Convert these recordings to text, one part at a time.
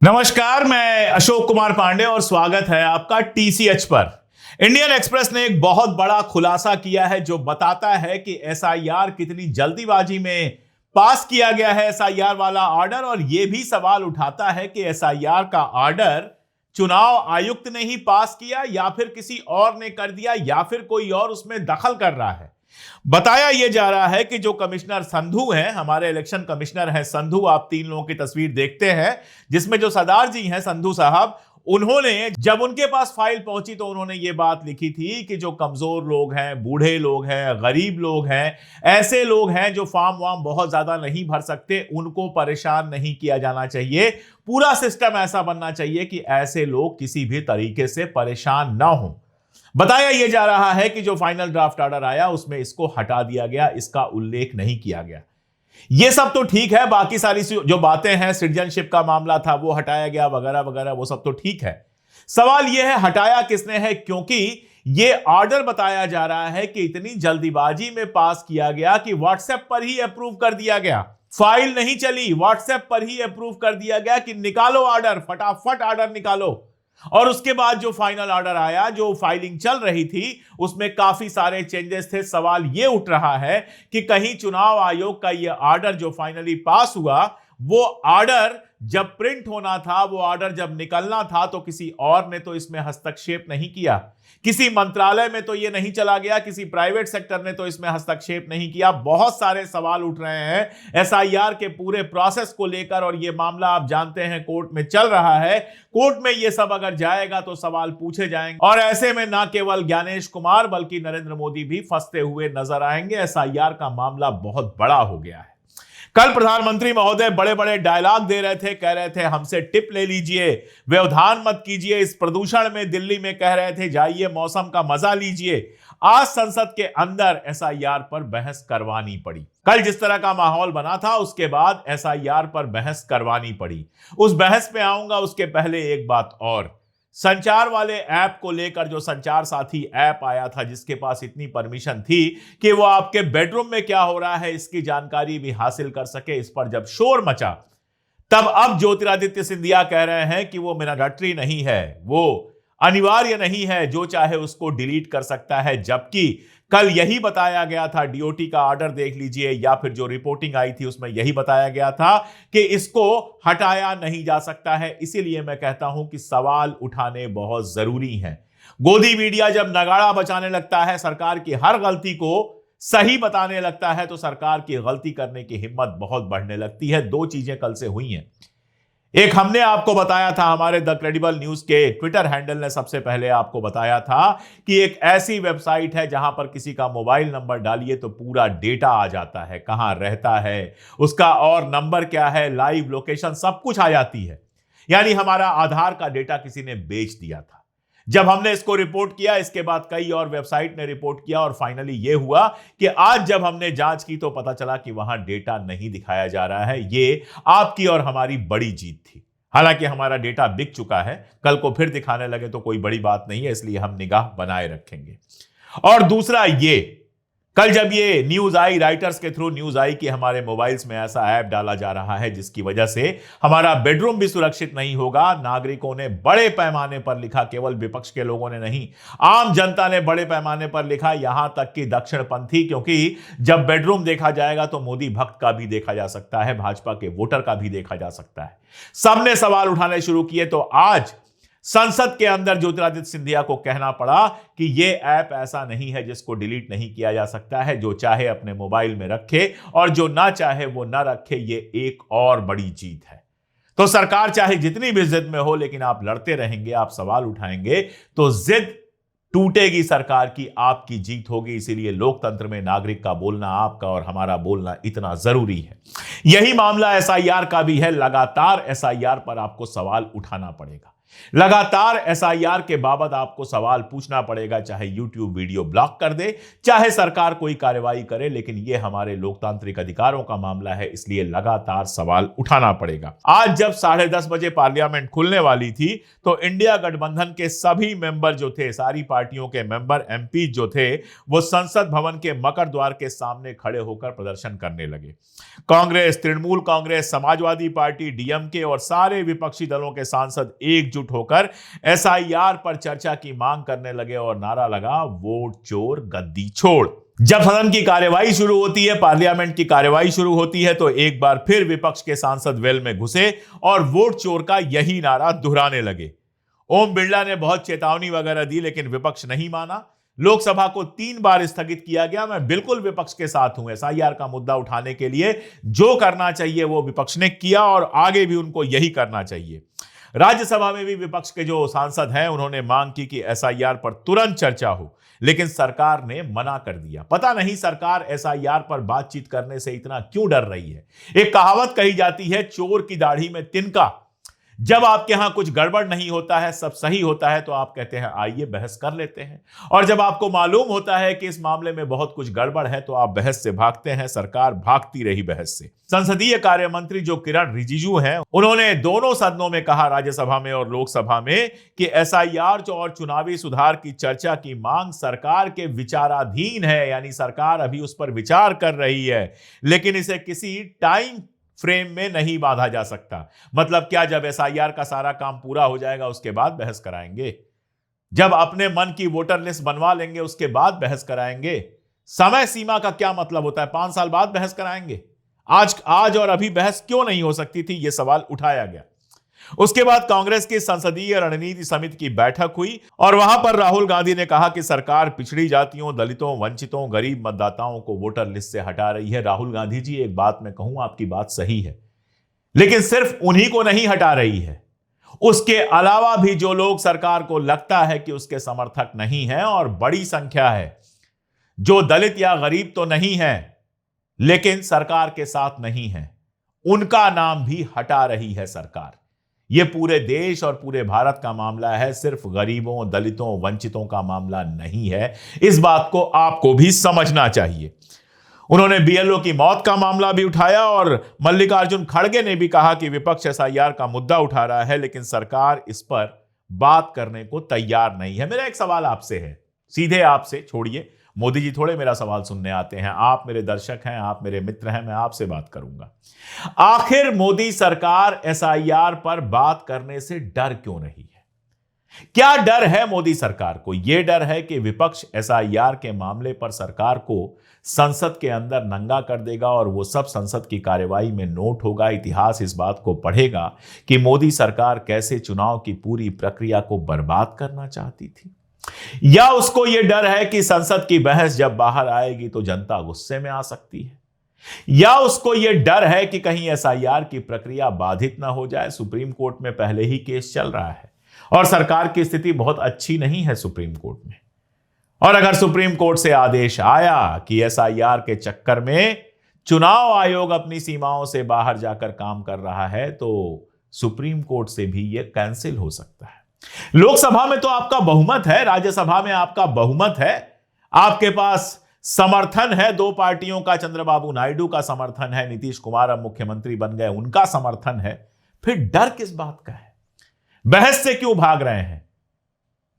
नमस्कार, मैं अशोक कुमार पांडे और स्वागत है आपका टीसीएच पर। इंडियन एक्सप्रेस ने एक बहुत बड़ा खुलासा किया है जो बताता है कि एसआईआर कितनी जल्दीबाजी में पास किया गया है एसआईआर वाला ऑर्डर, और यह भी सवाल उठाता है कि एसआईआर का ऑर्डर चुनाव आयुक्त ने ही पास किया या फिर किसी और ने कर दिया या फिर कोई और उसमें दखल कर रहा है। बताया यह जा रहा है कि जो कमिश्नर संधू हैं, हमारे इलेक्शन कमिश्नर हैं संधू, आप तीन लोगों की तस्वीर देखते हैं जिसमें जो सरदार जी हैं संधू साहब, उन्होंने जब उनके पास फाइल पहुंची तो उन्होंने ये बात लिखी थी कि जो कमजोर लोग हैं, बूढ़े लोग हैं, गरीब लोग हैं, ऐसे लोग हैं जो फॉर्म वार्म बहुत ज्यादा नहीं भर सकते, उनको परेशान नहीं किया जाना चाहिए। पूरा सिस्टम ऐसा बनना चाहिए कि ऐसे लोग किसी भी तरीके से परेशान ना हो। बताया यह जा रहा है कि जो फाइनल ड्राफ्ट ऑर्डर आया उसमें इसको हटा दिया गया, इसका उल्लेख नहीं किया गया। यह सब तो ठीक है, बाकी सारी जो बातें हैं, सिटीजनशिप का मामला था वो हटाया गया वगैरह वगैरह, वो सब तो ठीक है। सवाल यह है हटाया किसने है, क्योंकि यह ऑर्डर बताया जा रहा है कि इतनी जल्दीबाजी में पास किया गया कि व्हाट्सएप पर ही अप्रूव कर दिया गया। फाइल नहीं चली, व्हाट्सएप पर ही अप्रूव कर दिया गया कि निकालो ऑर्डर, फटाफट ऑर्डर निकालो। और उसके बाद जो फाइनल ऑर्डर आया, जो फाइलिंग चल रही थी, उसमें काफी सारे चेंजेस थे। सवाल यह उठ रहा है कि कहीं चुनाव आयोग का यह ऑर्डर जो फाइनली पास हुआ, वो ऑर्डर जब प्रिंट होना था, वो ऑर्डर जब निकलना था, तो किसी और ने तो इसमें हस्तक्षेप नहीं किया। किसी मंत्रालय में तो ये नहीं चला गया, किसी प्राइवेट सेक्टर ने तो इसमें हस्तक्षेप नहीं किया। बहुत सारे सवाल उठ रहे हैं एसआईआर के पूरे प्रोसेस को लेकर, और ये मामला आप जानते हैं कोर्ट में चल रहा है। कोर्ट में ये सब अगर जाएगा तो सवाल पूछे जाएंगे, और ऐसे में ना केवल ज्ञानेश कुमार बल्कि नरेंद्र मोदी भी फंसते हुए नजर आएंगे। एसआईआर का मामला बहुत बड़ा हो गया है। कल प्रधानमंत्री महोदय बड़े बड़े डायलॉग दे रहे थे, कह रहे थे हमसे टिप ले लीजिए, व्यवधान मत कीजिए, इस प्रदूषण में दिल्ली में कह रहे थे जाइए मौसम का मजा लीजिए। आज संसद के अंदर एसआईआर पर बहस करवानी पड़ी। कल जिस तरह का माहौल बना था उसके बाद एसआईआर पर बहस करवानी पड़ी। उस बहस पे आऊंगा, उसके पहले एक बात और। संचार वाले ऐप को लेकर जो संचार साथी ऐप आया था, जिसके पास इतनी परमिशन थी कि वो आपके बेडरूम में क्या हो रहा है इसकी जानकारी भी हासिल कर सके, इस पर जब शोर मचा, तब अब ज्योतिरादित्य सिंधिया कह रहे हैं कि वो मैंडेटरी नहीं है, वो अनिवार्य नहीं है, जो चाहे उसको डिलीट कर सकता है। जबकि कल यही बताया गया था, डीओटी का ऑर्डर देख लीजिए या फिर जो रिपोर्टिंग आई थी उसमें यही बताया गया था कि इसको हटाया नहीं जा सकता है। इसीलिए मैं कहता हूं कि सवाल उठाने बहुत जरूरी हैं। गोदी मीडिया जब नगाड़ा बजाने लगता है, सरकार की हर गलती को सही बताने लगता है, तो सरकार की गलती करने की हिम्मत बहुत बढ़ने लगती है। दो चीजें कल से हुई हैं। एक, हमने आपको बताया था, हमारे द क्रेडिबल न्यूज के ट्विटर हैंडल ने सबसे पहले आपको बताया था कि एक ऐसी वेबसाइट है जहां पर किसी का मोबाइल नंबर डालिए तो पूरा डेटा आ जाता है, कहां रहता है, उसका और नंबर क्या है, लाइव लोकेशन, सब कुछ आ जाती है। यानी हमारा आधार का डेटा किसी ने बेच दिया था। जब हमने इसको रिपोर्ट किया, इसके बाद कई और वेबसाइट ने रिपोर्ट किया, और फाइनली यह हुआ कि आज जब हमने जांच की तो पता चला कि वहां डेटा नहीं दिखाया जा रहा है। ये आपकी और हमारी बड़ी जीत थी। हालांकि हमारा डेटा बिक चुका है, कल को फिर दिखाने लगे तो कोई बड़ी बात नहीं है, इसलिए हम निगाह बनाए रखेंगे। और दूसरा, ये कल जब ये न्यूज आई, राइटर्स के थ्रू न्यूज आई कि हमारे मोबाइल्स में ऐसा ऐप डाला जा रहा है जिसकी वजह से हमारा बेडरूम भी सुरक्षित नहीं होगा। नागरिकों ने बड़े पैमाने पर लिखा, केवल विपक्ष के लोगों ने नहीं, आम जनता ने बड़े पैमाने पर लिखा, यहां तक कि दक्षिणपंथी, क्योंकि जब बेडरूम देखा जाएगा तो मोदी भक्त का भी देखा जा सकता है, भाजपा के वोटर का भी देखा जा सकता है। सबने सवाल उठाने शुरू किए, तो आज संसद के अंदर ज्योतिरादित्य सिंधिया को कहना पड़ा कि यह ऐप ऐसा नहीं है जिसको डिलीट नहीं किया जा सकता है, जो चाहे अपने मोबाइल में रखे और जो ना चाहे वो ना रखे। ये एक और बड़ी जीत है। तो सरकार चाहे जितनी भी जिद में हो, लेकिन आप लड़ते रहेंगे, आप सवाल उठाएंगे तो जिद टूटेगी सरकार की, आपकी जीत होगी। इसीलिए लोकतंत्र में नागरिक का बोलना, आपका और हमारा बोलना इतना जरूरी है। यही मामला एसआईआर का भी है। लगातार एसआईआर पर आपको सवाल उठाना पड़ेगा। लगातार एसआईआर के बाबत आपको सवाल पूछना पड़ेगा, चाहे यूट्यूब वीडियो ब्लॉक कर दे, चाहे सरकार कोई कार्रवाई करे, लेकिन यह हमारे लोकतांत्रिक अधिकारों का मामला है, इसलिए लगातार सवाल उठाना पड़ेगा। आज जब 10:30 बजे पार्लियामेंट खुलने वाली थी तो इंडिया गठबंधन के सभी मेंबर जो थे, सारी पार्टियों के मेंबर, एमपी जो थे, वो संसद भवन के मकर द्वार के सामने खड़े होकर प्रदर्शन करने लगे। कांग्रेस, तृणमूल कांग्रेस, समाजवादी पार्टी, डीएमके और सारे विपक्षी दलों के सांसद एकजुट होकर एसआईआर पर चर्चा की मांग करने लगे और नारा लगा, वोट चोर गद्दी छोड़। जब सदन की कार्यवाही शुरू होती है, पार्लियामेंट की कार्यवाही शुरू होती है, तो एक बार फिर विपक्ष के सांसद वेल में घुसे और वोट चोर का यही नारा दोहराने लगे। ओम बिरला ने बहुत चेतावनी वगैरह दी, लेकिन विपक्ष नहीं माना। लोकसभा को 3 बार स्थगित किया गया। मैं बिल्कुल विपक्ष के साथ हूं। एसआईआर का मुद्दा उठाने के लिए जो करना चाहिए वो विपक्ष ने किया और आगे भी उनको यही करना चाहिए। राज्यसभा में भी विपक्ष के जो सांसद हैं उन्होंने मांग की कि एसआईआर पर तुरंत चर्चा हो, लेकिन सरकार ने मना कर दिया। पता नहीं सरकार एसआईआर पर बातचीत करने से इतना क्यों डर रही है। एक कहावत कही जाती है, चोर की दाढ़ी में तिनका। जब आपके यहां कुछ गड़बड़ नहीं होता है, सब सही होता है, तो आप कहते हैं आइए बहस कर लेते हैं, और जब आपको मालूम होता है कि इस मामले में बहुत कुछ गड़बड़ है तो आप बहस से भागते हैं। सरकार भागती रही बहस से। संसदीय कार्य मंत्री जो किरण रिजिजू हैं, उन्होंने दोनों सदनों में कहा, राज्यसभा में और लोकसभा में, कि एसआईआर और चुनावी सुधार की चर्चा की मांग सरकार के विचाराधीन है, यानी सरकार अभी उस पर विचार कर रही है, लेकिन इसे किसी टाइम फ्रेम में नहीं बांधा जा सकता। मतलब क्या, जब एसआईआर का सारा काम पूरा हो जाएगा उसके बाद बहस कराएंगे? जब अपने मन की वोटर लिस्ट बनवा लेंगे उसके बाद बहस कराएंगे? समय सीमा का क्या मतलब होता है? 5 साल बाद बहस कराएंगे? आज और अभी बहस क्यों नहीं हो सकती थी? यह सवाल उठाया गया। उसके बाद कांग्रेस की संसदीय रणनीति समिति की बैठक हुई और वहां पर राहुल गांधी ने कहा कि सरकार पिछड़ी जातियों, दलितों, वंचितों, गरीब मतदाताओं को वोटर लिस्ट से हटा रही है। राहुल गांधी जी, एक बात मैं कहूं, आपकी बात सही है, लेकिन सिर्फ उन्हीं को नहीं हटा रही है। उसके अलावा भी जो लोग सरकार को लगता है कि उसके समर्थक नहीं है, और बड़ी संख्या है, जो दलित या गरीब तो नहीं है लेकिन सरकार के साथ नहीं है, उनका नाम भी हटा रही है सरकार। यह पूरे देश और पूरे भारत का मामला है, सिर्फ गरीबों, दलितों, वंचितों का मामला नहीं है। इस बात को आपको भी समझना चाहिए। उन्होंने बीएलओ की मौत का मामला भी उठाया और मल्लिकार्जुन खड़गे ने भी कहा कि विपक्ष एसआईआर का मुद्दा उठा रहा है, लेकिन सरकार इस पर बात करने को तैयार नहीं है। मेरा एक सवाल आपसे है, सीधे आपसे, छोड़िए मोदी जी थोड़े मेरा सवाल सुनने आते हैं, आप मेरे दर्शक हैं, आप मेरे मित्र हैं, मैं आपसे बात करूंगा। आखिर मोदी सरकार एसआईआर पर बात करने से डर क्यों रही है? क्या डर है मोदी सरकार को? यह डर है कि विपक्ष एसआईआर के मामले पर सरकार को संसद के अंदर नंगा कर देगा और वो सब संसद की कार्यवाही में नोट होगा। इतिहास इस बात को पढ़ेगा कि मोदी सरकार कैसे चुनाव की पूरी प्रक्रिया को बर्बाद करना चाहती थी। या उसको यह डर है कि संसद की बहस जब बाहर आएगी तो जनता गुस्से में आ सकती है। या उसको यह डर है कि कहीं एसआईआर की प्रक्रिया बाधित ना हो जाए। सुप्रीम कोर्ट में पहले ही केस चल रहा है और सरकार की स्थिति बहुत अच्छी नहीं है सुप्रीम कोर्ट में। और अगर सुप्रीम कोर्ट से आदेश आया कि एसआईआर के चक्कर में चुनाव आयोग अपनी सीमाओं से बाहर जाकर काम कर रहा है, तो सुप्रीम कोर्ट से भी यह कैंसिल हो सकता है। लोकसभा में तो आपका बहुमत है, राज्यसभा में आपका बहुमत है, आपके पास समर्थन है 2 पार्टियों का, चंद्रबाबू नायडू का समर्थन है, नीतीश कुमार अब मुख्यमंत्री बन गए, उनका समर्थन है। फिर डर किस बात का है? बहस से क्यों भाग रहे हैं?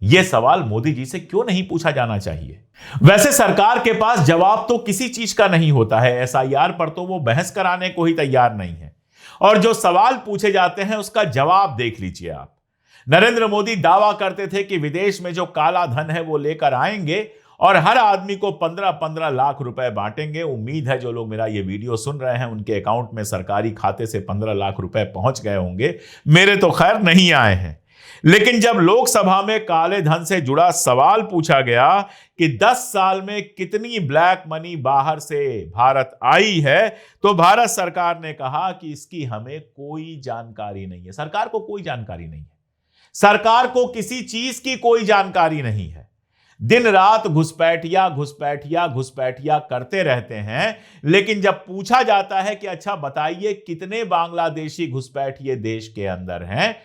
यह सवाल मोदी जी से क्यों नहीं पूछा जाना चाहिए? वैसे सरकार के पास जवाब तो किसी चीज का नहीं होता है। एसआईआर पर तो वो बहस कराने को ही तैयार नहीं है, और जो सवाल पूछे जाते हैं उसका जवाब देख लीजिए आप। नरेंद्र मोदी दावा करते थे कि विदेश में जो काला धन है वो लेकर आएंगे और हर आदमी को 15-15 लाख रुपए बांटेंगे। उम्मीद है जो लोग मेरा ये वीडियो सुन रहे हैं उनके अकाउंट में सरकारी खाते से 15 लाख रुपए पहुंच गए होंगे। मेरे तो खैर नहीं आए हैं। लेकिन जब लोकसभा में काले धन से जुड़ा सवाल पूछा गया कि 10 साल में कितनी ब्लैक मनी बाहर से भारत आई है, तो भारत सरकार ने कहा कि इसकी हमें कोई जानकारी नहीं है। सरकार को कोई जानकारी नहीं है, सरकार को किसी चीज की कोई जानकारी नहीं है। दिन रात घुसपैठिया घुसपैठिया घुसपैठिया करते रहते हैं, लेकिन जब पूछा जाता है कि अच्छा बताइए कितने बांग्लादेशी घुसपैठिए देश के अंदर हैं,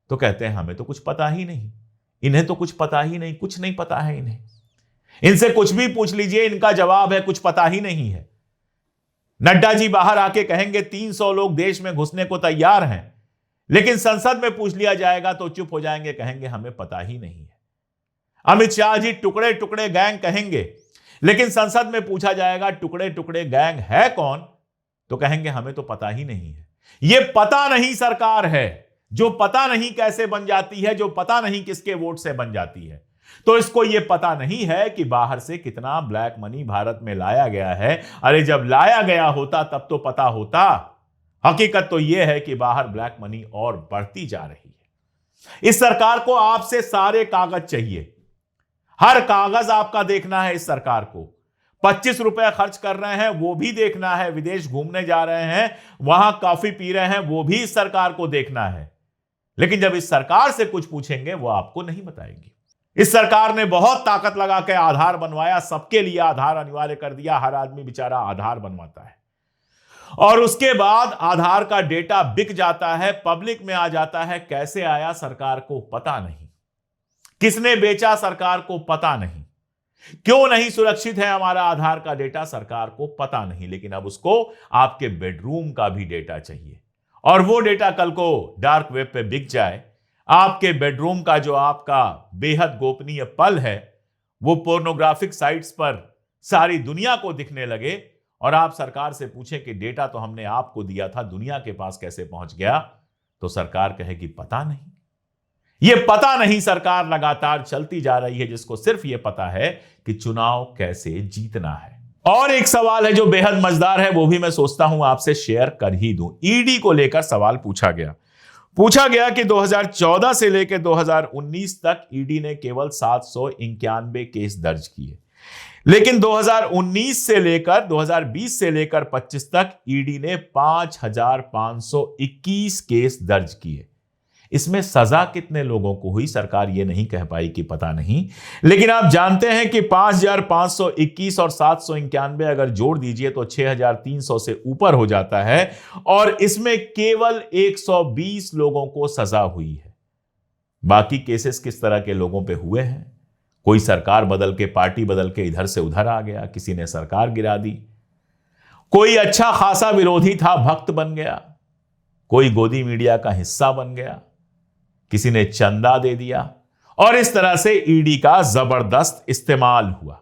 तो कहते हैं हमें तो कुछ पता ही नहीं, इन्हें तो कुछ पता ही नहीं, कुछ नहीं पता है इन्हें, इनसे कुछ भी पूछ लीजिए इनका जवाब है कुछ पता ही नहीं है। नड्डा जी बाहर आके कहेंगे 300 लोग देश में घुसने को तैयार हैं, लेकिन संसद में पूछ लिया जाएगा तो चुप हो जाएंगे, कहेंगे हमें पता ही नहीं है। अमित शाह जी टुकड़े टुकड़े गैंग कहेंगे, लेकिन संसद में पूछा जाएगा टुकड़े टुकड़े गैंग है कौन, तो कहेंगे हमें तो पता ही नहीं है। यह पता नहीं सरकार है, जो पता नहीं कैसे बन जाती है, जो पता नहीं किसके वोट से बन जाती है। तो इसको यह पता नहीं है कि बाहर से कितना ब्लैक मनी भारत में लाया गया है। अरे जब लाया गया होता तब तो पता होता। हकीकत तो यह है कि बाहर ब्लैक मनी और बढ़ती जा रही है। इस सरकार को आपसे सारे कागज चाहिए, हर कागज आपका देखना है। इस सरकार को 25 रुपए खर्च कर रहे हैं वो भी देखना है, विदेश घूमने जा रहे हैं वहां कॉफी पी रहे हैं वो भी इस सरकार को देखना है। लेकिन जब इस सरकार से कुछ पूछेंगे वो आपको नहीं बताएंगी। इस सरकार ने बहुत ताकत लगा के आधार बनवाया, सबके लिए आधार अनिवार्य कर दिया, हर आदमी बेचारा आधार बनवाता है और उसके बाद आधार का डेटा बिक जाता है, पब्लिक में आ जाता है। कैसे आया सरकार को पता नहीं, किसने बेचा सरकार को पता नहीं, क्यों नहीं सुरक्षित है हमारा आधार का डेटा सरकार को पता नहीं। लेकिन अब उसको आपके बेडरूम का भी डेटा चाहिए और वो डेटा कल को डार्क वेब पे बिक जाए, आपके बेडरूम का जो आपका बेहद गोपनीय पल है वो पोर्नोग्राफिक साइट्स पर सारी दुनिया को दिखने लगे और आप सरकार से पूछें कि डेटा तो हमने आपको दिया था, दुनिया के पास कैसे पहुंच गया, तो सरकार कहेगी पता नहीं। यह पता नहीं सरकार लगातार चलती जा रही है, जिसको सिर्फ यह पता है कि चुनाव कैसे जीतना है। और एक सवाल है जो बेहद मजेदार है, वो भी मैं सोचता हूं आपसे शेयर कर ही दूं। ईडी को लेकर सवाल पूछा गया कि 2014 से लेकर 2019 तक ईडी ने केवल 791 केस दर्ज किए, लेकिन 2019 से लेकर 2020 से लेकर 25 तक ईडी ने 5521 केस दर्ज किए। इसमें सजा कितने लोगों को हुई सरकार ये नहीं कह पाई कि पता नहीं, लेकिन आप जानते हैं कि 5521 और 791 अगर जोड़ दीजिए तो 6300 से ऊपर हो जाता है और इसमें केवल 120 लोगों को सजा हुई है। बाकी केसेस किस तरह के लोगों पे हुए हैं? कोई सरकार बदल के, पार्टी बदल के इधर से उधर आ गया, किसी ने सरकार गिरा दी, कोई अच्छा खासा विरोधी था भक्त बन गया, कोई गोदी मीडिया का हिस्सा बन गया, किसी ने चंदा दे दिया और इस तरह से ईडी का जबरदस्त इस्तेमाल हुआ।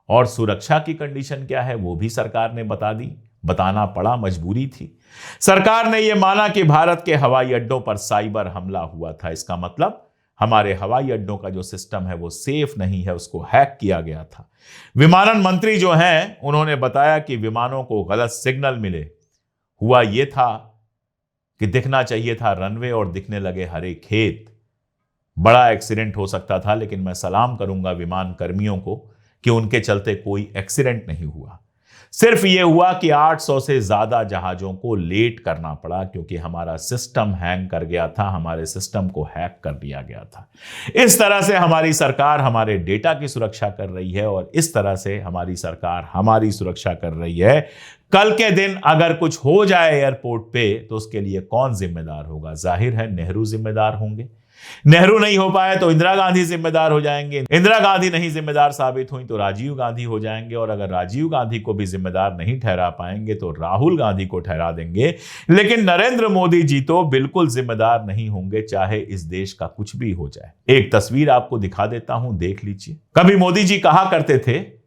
और सुरक्षा की कंडीशन क्या है वो भी सरकार ने बता दी, बताना पड़ा, मजबूरी थी। सरकार ने यह माना कि भारत के हवाई अड्डों पर साइबर हमला हुआ था, इसका मतलब हमारे हवाई अड्डों का जो सिस्टम है वो सेफ नहीं है, उसको हैक किया गया था। विमानन मंत्री जो हैं उन्होंने बताया कि विमानों को गलत सिग्नल मिले। हुआ यह था कि दिखना चाहिए था रनवे और दिखने लगे हरे खेत। बड़ा एक्सीडेंट हो सकता था, लेकिन मैं सलाम करूंगा विमान कर्मियों को कि उनके चलते कोई एक्सीडेंट नहीं हुआ। सिर्फ यह हुआ कि 800 से ज्यादा जहाजों को लेट करना पड़ा क्योंकि हमारा सिस्टम हैंग कर गया था, हमारे सिस्टम को हैक कर दिया गया था। इस तरह से हमारी सरकार हमारे डेटा की सुरक्षा कर रही है और इस तरह से हमारी सरकार हमारी सुरक्षा कर रही है। कल के दिन अगर कुछ हो जाए एयरपोर्ट पे तो उसके लिए कौन जिम्मेदार होगा? जाहिर है नेहरू जिम्मेदार होंगे। नेहरू नहीं हो पाए तो इंदिरा गांधी जिम्मेदार हो जाएंगे, इंदिरा गांधी नहीं जिम्मेदार साबित हुई तो राजीव गांधी हो जाएंगे और अगर राजीव गांधी को भी जिम्मेदार नहीं ठहरा पाएंगे तो राहुल गांधी को ठहरा देंगे। लेकिन नरेंद्र मोदी जी तो बिल्कुल जिम्मेदार नहीं होंगे, चाहे इस देश का कुछ भी हो जाए। एक तस्वीर आपको दिखा देता हूं, देख लीजिए। कभी मोदी जी कहा करते थे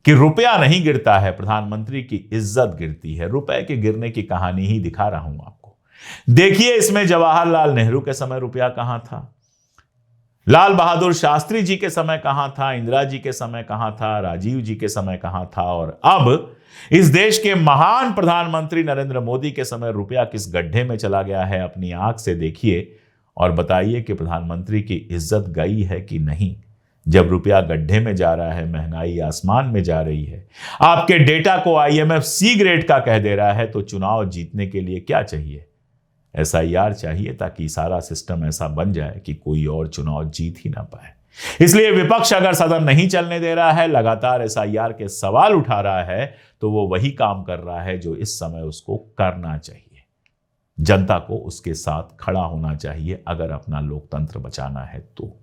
कि रुपया नहीं गिरता है, प्रधानमंत्री की इज्जत गिरती है। रुपए के गिरने की कहानी ही दिखा रहा हूं आपको। देखिए इसमें जवाहरलाल नेहरू के समय रुपया कहां था, लाल बहादुर शास्त्री जी के समय कहां था, इंदिरा जी के समय कहां था, राजीव जी के समय कहां था और अब इस देश के महान प्रधानमंत्री नरेंद्र मोदी के समय रुपया किस गड्ढे में चला गया है। अपनी आंख से देखिए और बताइए कि प्रधानमंत्री की इज्जत गई है कि नहीं। जब रुपया गड्ढे में जा रहा है, महंगाई आसमान में जा रही है, आपके डेटा को IMF C ग्रेड का कह दे रहा है, तो चुनाव जीतने के लिए क्या चाहिए? SIR चाहिए ताकि सारा सिस्टम ऐसा बन जाए कि कोई और चुनाव जीत ही ना पाए। इसलिए विपक्ष अगर सदन नहीं चलने दे रहा है, लगातार SIR के सवाल उठा रहा है, तो वो वही काम कर रहा है जो इस समय उसको करना चाहिए। जनता को उसके साथ खड़ा होना चाहिए अगर अपना लोकतंत्र बचाना है तो।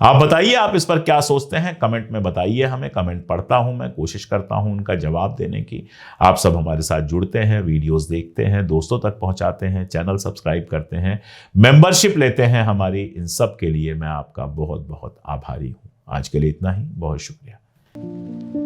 आप बताइए, आप इस पर क्या सोचते हैं, कमेंट में बताइए हमें। कमेंट पढ़ता हूं मैं, कोशिश करता हूं उनका जवाब देने की। आप सब हमारे साथ जुड़ते हैं, वीडियोस देखते हैं, दोस्तों तक पहुंचाते हैं, चैनल सब्सक्राइब करते हैं, मेंबरशिप लेते हैं हमारी। इन सब के लिए मैं आपका बहुत बहुत आभारी हूं। आज के लिए इतना ही, बहुत शुक्रिया।